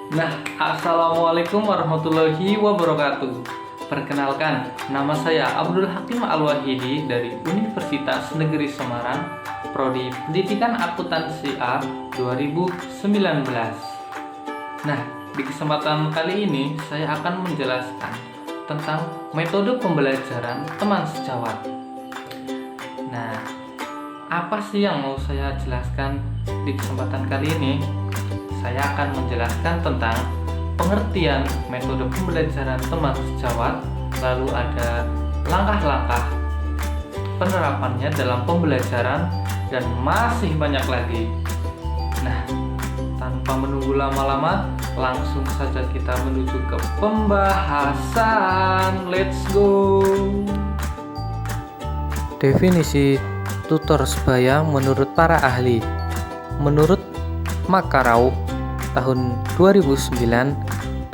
Assalamualaikum warahmatullahi wabarakatuh. Perkenalkan, nama saya Abdul Hakim Al-Wahidi dari Universitas Negeri Semarang, Prodi Pendidikan Akuntansi A 2019. Di kesempatan kali ini saya akan menjelaskan tentang metode pembelajaran teman sejawat. Apa sih yang mau saya jelaskan di kesempatan kali ini? Saya akan menjelaskan tentang pengertian metode pembelajaran teman sejawat, lalu ada langkah-langkah penerapannya dalam pembelajaran, dan masih banyak lagi. Tanpa menunggu lama-lama, langsung saja kita menuju ke pembahasan. Let's go! Definisi tutor sebaya menurut para ahli. Menurut Makarau tahun 2009,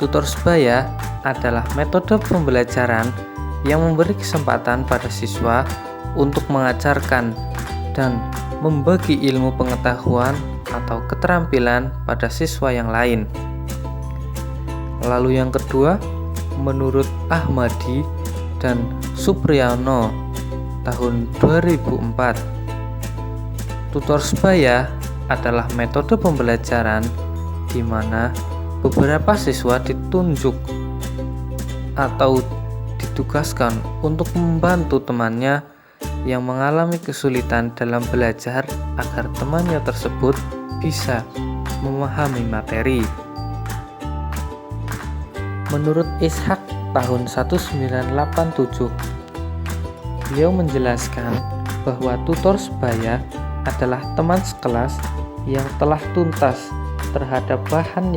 tutor sebaya adalah metode pembelajaran yang memberi kesempatan pada siswa untuk mengajarkan dan membagi ilmu pengetahuan atau keterampilan pada siswa yang lain. Lalu yang kedua, menurut Ahmadi dan Supriyono tahun 2004, tutor sebaya adalah metode pembelajaran di mana beberapa siswa ditunjuk atau ditugaskan untuk membantu temannya yang mengalami kesulitan dalam belajar agar temannya tersebut bisa memahami materi. Menurut Ishak tahun 1987, beliau menjelaskan bahwa tutor sebaya adalah teman sekelas yang telah tuntas terhadap bahan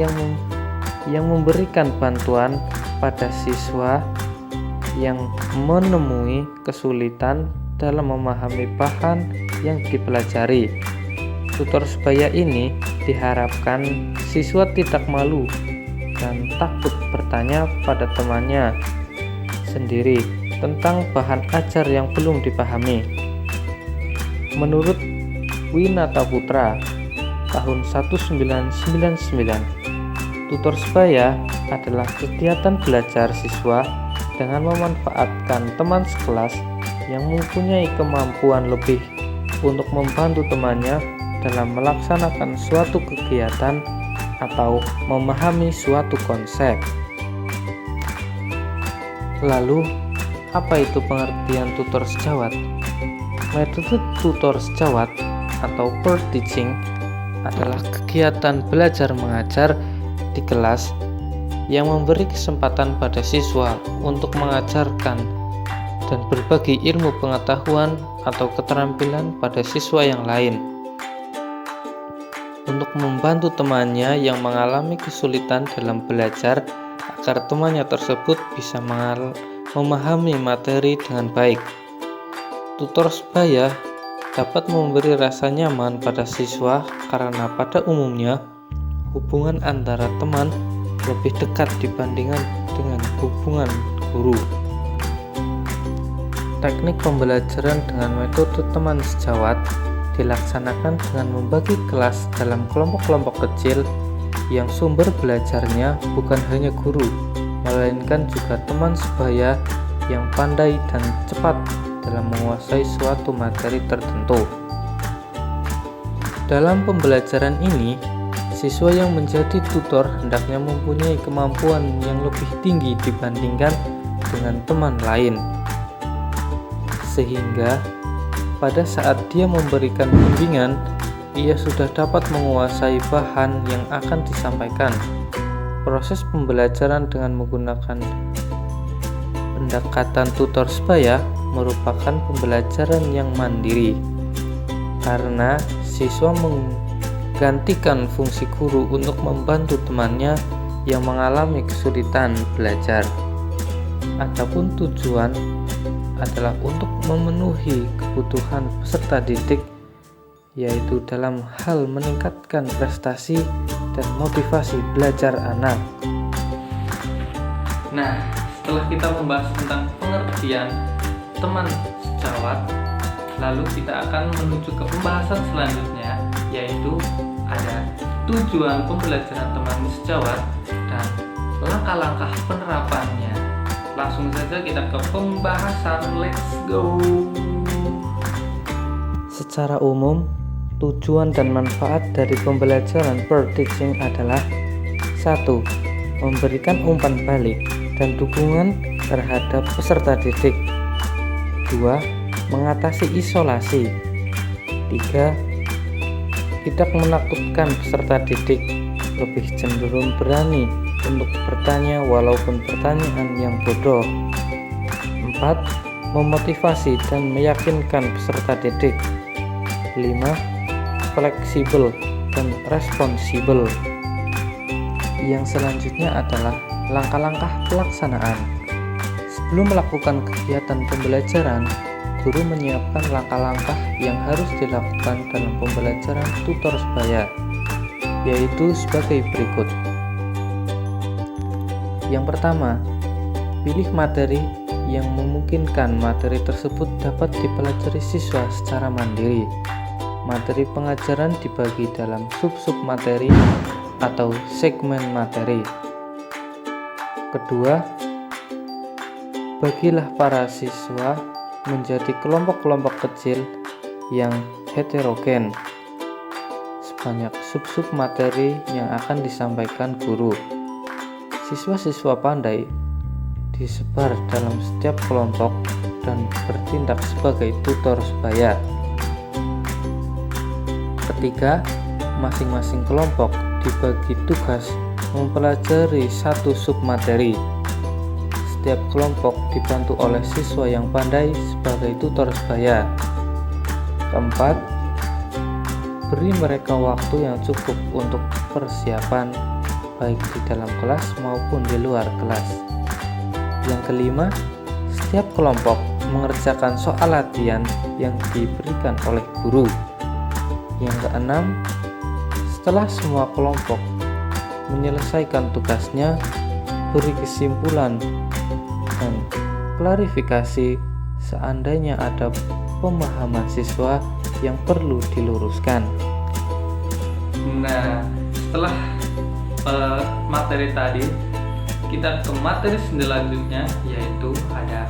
yang memberikan bantuan pada siswa yang menemui kesulitan dalam memahami bahan yang dipelajari. Tutor sebaya ini diharapkan siswa tidak malu dan takut bertanya pada temannya sendiri tentang bahan ajar yang belum dipahami. Menurut Winata Putra tahun 1999, tutor sebaya adalah kegiatan belajar siswa dengan memanfaatkan teman sekelas yang mempunyai kemampuan lebih untuk membantu temannya dalam melaksanakan suatu kegiatan atau memahami suatu konsep. Lalu, apa itu pengertian tutor sejawat? Metode tutor sejawat atau peer teaching adalah kegiatan belajar mengajar di kelas yang memberi kesempatan pada siswa untuk mengajarkan dan berbagi ilmu pengetahuan atau keterampilan pada siswa yang lain untuk membantu temannya yang mengalami kesulitan dalam belajar agar temannya tersebut bisa memahami materi dengan baik. Tutor sebaya dapat memberi rasa nyaman pada siswa karena pada umumnya hubungan antara teman lebih dekat dibandingkan dengan hubungan guru. Teknik pembelajaran dengan metode teman sejawat dilaksanakan dengan membagi kelas dalam kelompok-kelompok kecil yang sumber belajarnya bukan hanya guru, melainkan juga teman sebaya yang pandai dan cepat dalam menguasai suatu materi tertentu. Dalam pembelajaran ini, siswa yang menjadi tutor hendaknya mempunyai kemampuan yang lebih tinggi dibandingkan dengan teman lain, sehingga pada saat dia memberikan bimbingan, ia sudah dapat menguasai bahan yang akan disampaikan. Proses pembelajaran dengan menggunakan pendekatan tutor sebaya merupakan pembelajaran yang mandiri, karena siswa menggantikan fungsi guru untuk membantu temannya yang mengalami kesulitan belajar. Adapun tujuan adalah untuk memenuhi kebutuhan peserta didik, yaitu dalam hal meningkatkan prestasi dan motivasi belajar anak. Setelah kita membahas tentang pengertian teman sejawat, lalu kita akan menuju ke pembahasan selanjutnya, yaitu ada tujuan pembelajaran teman sejawat dan langkah-langkah penerapannya. Langsung saja kita ke pembahasan, let's go. Secara umum, tujuan dan manfaat dari pembelajaran peer teaching adalah 1. Memberikan umpan balik dan dukungan terhadap peserta didik. 2. Mengatasi isolasi. 3. Tidak menakutkan peserta didik, lebih cenderung berani untuk bertanya walaupun pertanyaan yang bodoh. 4. Memotivasi dan meyakinkan peserta didik. 5. Fleksibel dan responsibel. Yang selanjutnya adalah langkah-langkah pelaksanaan. Sebelum melakukan kegiatan pembelajaran, guru menyiapkan langkah-langkah yang harus dilakukan dalam pembelajaran tutor sebaya, yaitu sebagai berikut. Yang pertama, pilih materi yang memungkinkan materi tersebut dapat dipelajari siswa secara mandiri. Materi pengajaran dibagi dalam sub-sub materi atau segmen materi. Kedua, bagilah para siswa menjadi kelompok-kelompok kecil yang heterogen. Sebanyak sub-sub materi yang akan disampaikan guru. Siswa-siswa pandai disebar dalam setiap kelompok dan bertindak sebagai tutor sebaya. Ketiga, masing-masing kelompok dibagi tugas mempelajari satu sub materi. Setiap kelompok dibantu oleh siswa yang pandai sebagai tutor sebaya. Keempat, beri mereka waktu yang cukup untuk persiapan baik di dalam kelas maupun di luar kelas. Yang kelima, setiap kelompok mengerjakan soal latihan yang diberikan oleh guru. Yang keenam, setelah semua kelompok menyelesaikan tugasnya, beri kesimpulan dan klarifikasi seandainya ada pemahaman siswa yang perlu diluruskan. Nah, setelah materi tadi, kita ke materi selanjutnya, yaitu ada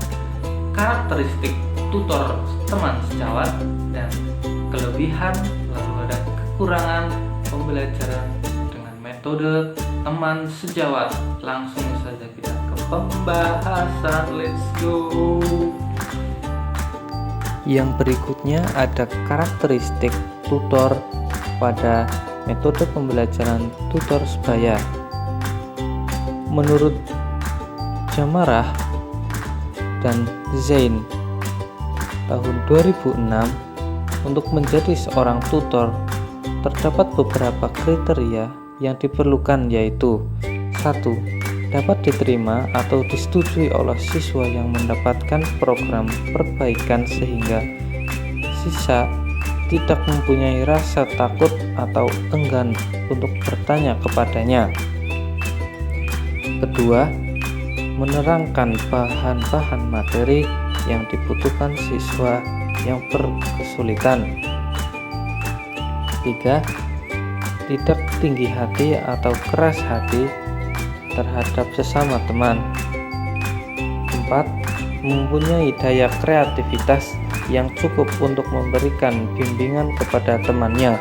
karakteristik tutor teman sejawat dan kelebihan, lalu ada kekurangan pembelajaran dengan metode teman sejawat. Langsung saja kita ke pembahasan, let's go. Yang berikutnya ada karakteristik tutor pada metode pembelajaran tutor sebaya. Menurut Jamarah dan Zain tahun 2006, untuk menjadi seorang tutor terdapat beberapa kriteria yang diperlukan, yaitu 1. Dapat diterima atau disetujui oleh siswa yang mendapatkan program perbaikan sehingga siswa tidak mempunyai rasa takut atau enggan untuk bertanya kepadanya. Kedua, menerangkan bahan-bahan materi yang dibutuhkan siswa yang berkesulitan. 3. Tidak tinggi hati atau keras hati terhadap sesama teman. 4. Mempunyai daya kreativitas yang cukup untuk memberikan bimbingan kepada temannya.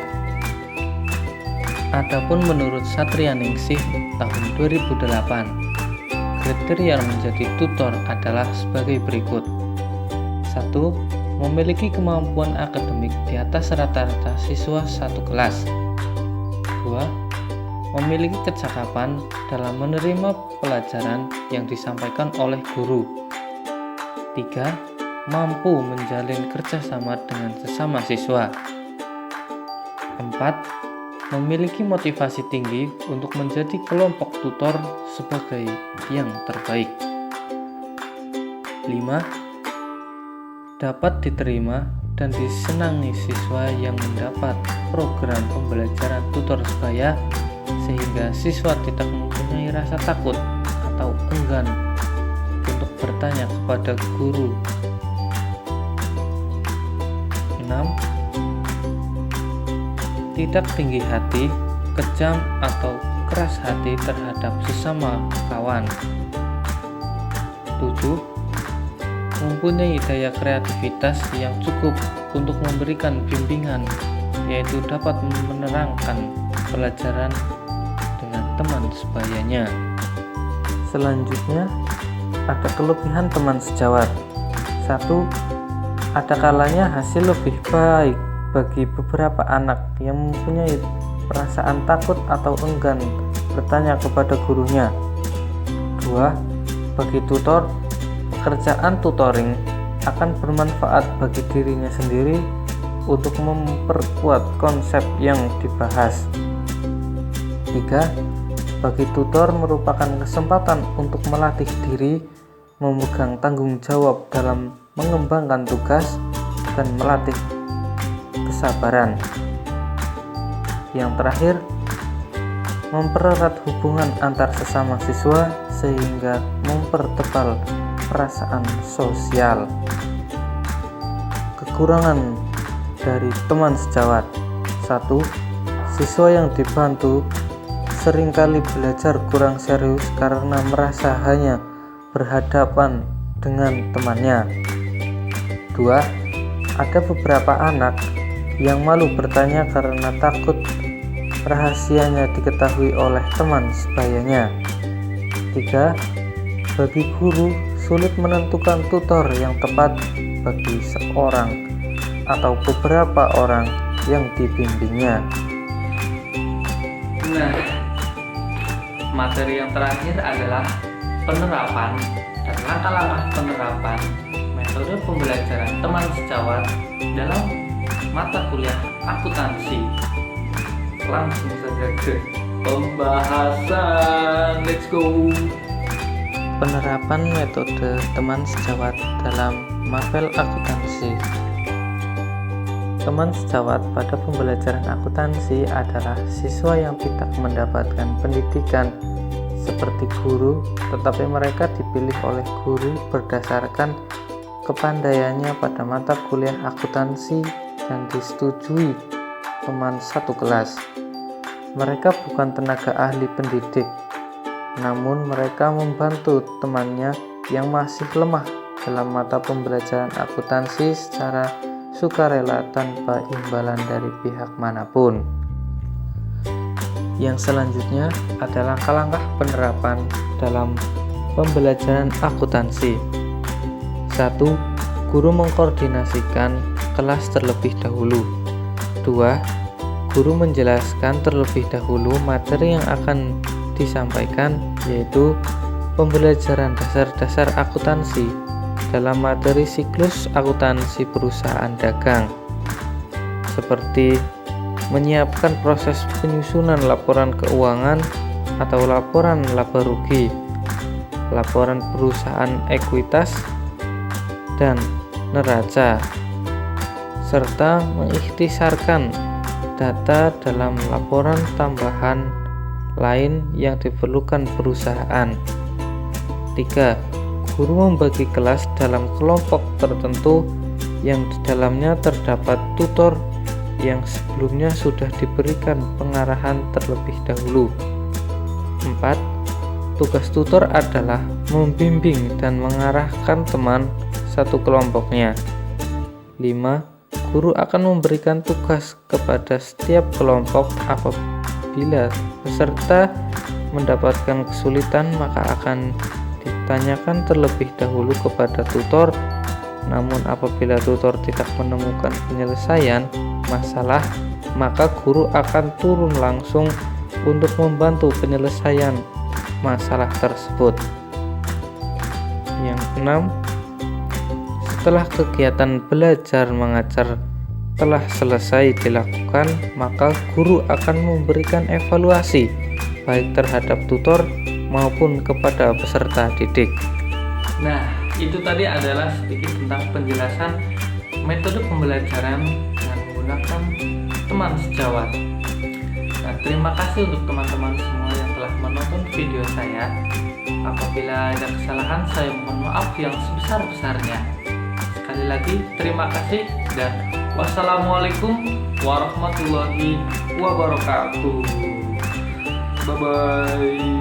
Adapun menurut Satrianingsih tahun 2008, kriteria menjadi tutor adalah sebagai berikut. 1. Memiliki kemampuan akademik di atas rata-rata siswa satu kelas. 2. Memiliki kecakapan dalam menerima pelajaran yang disampaikan oleh guru. 3. Mampu menjalin kerjasama dengan sesama siswa. 4. Memiliki motivasi tinggi untuk menjadi kelompok tutor sebagai yang terbaik. 5. Dapat diterima dan disenangi siswa yang mendapat program pembelajaran tutor sebaya, sehingga siswa tidak mempunyai rasa takut atau enggan untuk bertanya kepada guru. 6. Tidak tinggi hati, kejam atau keras hati terhadap sesama kawan. 7. Mempunyai daya kreativitas yang cukup untuk memberikan bimbingan, yaitu dapat menerangkan pelajaran dengan teman sebayanya. Selanjutnya, ada kelebihan teman sejawat. 1. Ada kalanya hasil lebih baik bagi beberapa anak yang mempunyai perasaan takut atau enggan bertanya kepada gurunya. 2. Bagi tutor, pekerjaan tutoring akan bermanfaat bagi dirinya sendiri untuk memperkuat konsep yang dibahas. 3. Bagi tutor merupakan kesempatan untuk melatih diri memegang tanggung jawab dalam mengembangkan tugas dan melatih kesabaran. Yang terakhir, mempererat hubungan antar sesama siswa sehingga mempertebal perasaan sosial. Kekurangan dari teman sejawat. 1. Siswa yang dibantu seringkali belajar kurang serius karena merasa hanya berhadapan dengan temannya. 2. Ada beberapa anak yang malu bertanya karena takut rahasianya diketahui oleh teman sebayanya. 3. Bagi guru, sulit menentukan tutor yang tepat bagi seorang atau beberapa orang yang dibimbingnya. Nah, materi yang terakhir adalah penerapan dan langkah-langkah penerapan metode pembelajaran teman sejawat dalam mata kuliah akuntansi. Langsung saja ke pembahasan, let's go. Penerapan metode teman sejawat dalam mapel akuntansi. Teman sejawat pada pembelajaran akuntansi adalah siswa yang tidak mendapatkan pendidikan seperti guru, tetapi mereka dipilih oleh guru berdasarkan kepandaiannya pada mata kuliah akuntansi dan disetujui teman satu kelas. Mereka bukan tenaga ahli pendidik, namun mereka membantu temannya yang masih lemah dalam mata pembelajaran akuntansi secara sukarela tanpa imbalan dari pihak manapun. Yang selanjutnya adalah langkah-langkah penerapan dalam pembelajaran akuntansi. 1. Guru mengkoordinasikan kelas terlebih dahulu. 2. Guru menjelaskan terlebih dahulu materi yang akan disampaikan, yaitu pembelajaran dasar-dasar akuntansi dalam materi siklus akuntansi perusahaan dagang, seperti menyiapkan proses penyusunan laporan keuangan atau laporan laba rugi, laporan perusahaan ekuitas dan neraca, serta mengikhtisarkan data dalam laporan tambahan lain yang diperlukan perusahaan. 3. Guru membagi kelas dalam kelompok tertentu yang di dalamnya terdapat tutor yang sebelumnya sudah diberikan pengarahan terlebih dahulu. 4. Tugas tutor adalah membimbing dan mengarahkan teman satu kelompoknya. 5. Guru akan memberikan tugas kepada setiap kelompok. Apabila peserta mendapatkan kesulitan, maka akan ditanyakan terlebih dahulu kepada tutor. Namun apabila tutor tidak menemukan penyelesaian masalah, maka guru akan turun langsung untuk membantu penyelesaian masalah tersebut. Yang 6. Setelah kegiatan belajar mengajar telah selesai dilakukan, maka guru akan memberikan evaluasi baik terhadap tutor maupun kepada peserta didik. Nah, itu tadi adalah sedikit tentang penjelasan metode pembelajaran dengan menggunakan teman sejawat. Nah, terima kasih untuk teman-teman semua yang telah menonton video saya. Apabila ada kesalahan, saya mohon maaf yang sebesar-besarnya. Sekali lagi, terima kasih dan wassalamualaikum warahmatullahi wabarakatuh. Bye bye.